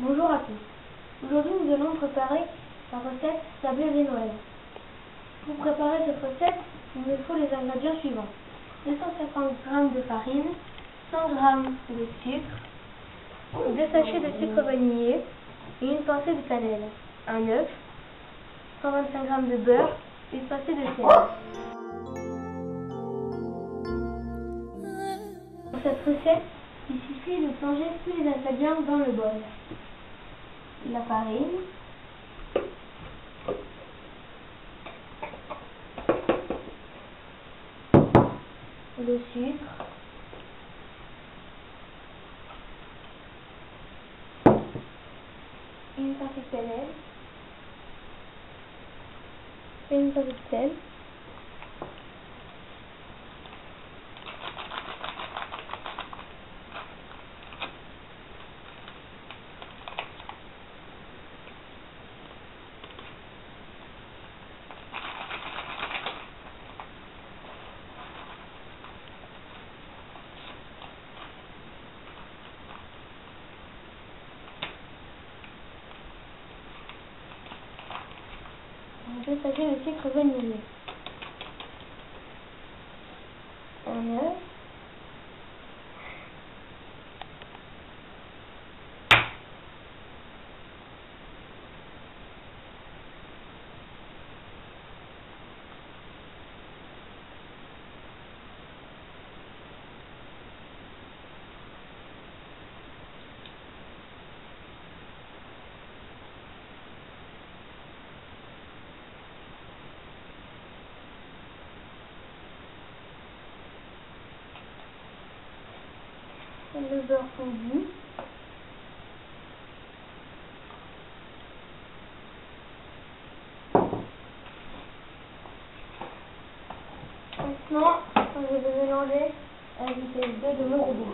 Bonjour à tous. Aujourd'hui, nous allons préparer la recette sablé de Noël. Pour préparer cette recette, il nous faut les ingrédients suivants. 250 g de farine, 100 g de sucre, 2 sachets de sucre vanillé et une pincée de cannelle, un œuf, 125 g de beurre, une pincée de sel. Pour cette recette, il suffit de plonger tous les ingrédients dans le bol. La farine, le sucre, une pincée de cannelle et une pincée de sel. On peut sachets de sucre vanillé, un œuf, le beurre fondu, maintenant je vais mélanger à la vitesse 2 de mon robot.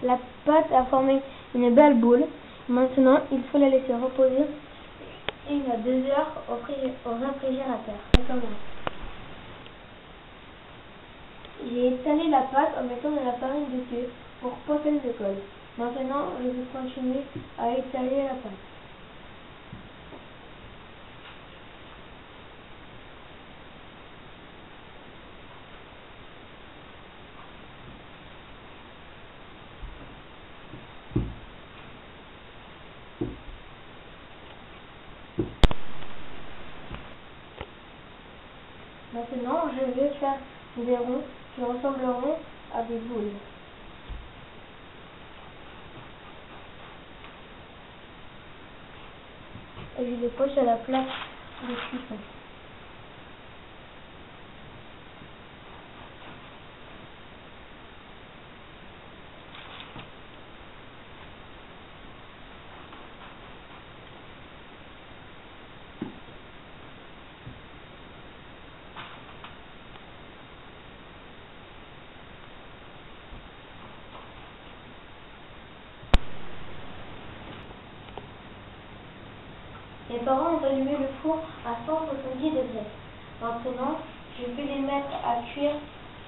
La pâte a formé une belle boule. Maintenant, il faut la laisser reposer 1 à 2 heures au réfrigérateur. J'ai étalé la pâte en mettant de la farine dessus pour pas qu'elle se colle. Maintenant, je vais continuer à étaler la pâte. Maintenant, je vais faire des ronds qui ressembleront à des boules. Et je les pose sur la plaque de cuisson. Mes parents ont allumé le four à 170 degrés. Maintenant, je vais les mettre à cuire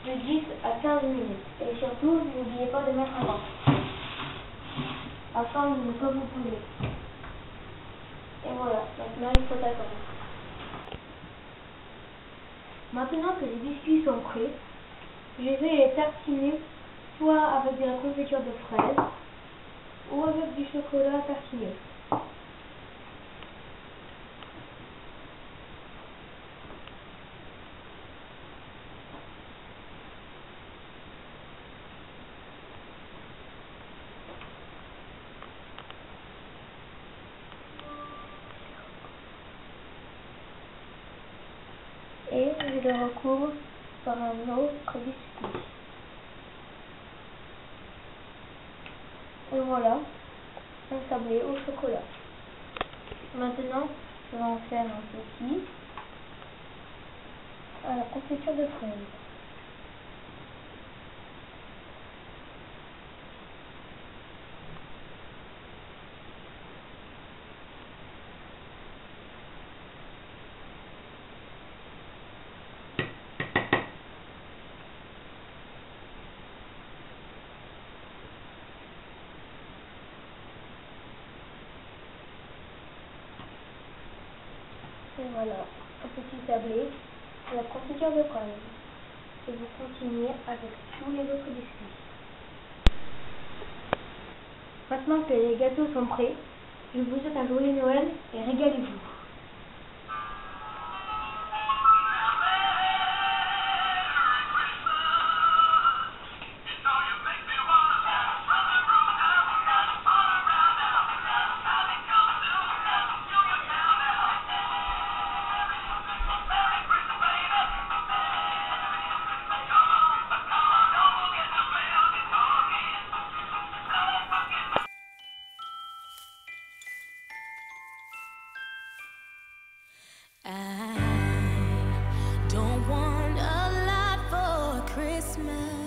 de 10 à 15 minutes. Et surtout, n'oubliez pas de mettre un vent, afin de ne pas vous brûler. Et voilà, maintenant il faut attendre. Maintenant que les biscuits sont prêts, je vais les tartiner soit avec de la confiture de fraises ou avec du chocolat tartiné. Et je le recouvre par un autre biscuit. Et voilà, un sablé au chocolat. Maintenant, je vais en faire un petit à la confiture de fraises. Et voilà, un petit tablé, la confiture de pralines. Et vous continuez avec tous les autres biscuits. Maintenant que les gâteaux sont prêts, je vous souhaite un joyeux Noël et régalez-vous. I don't want a lot for Christmas.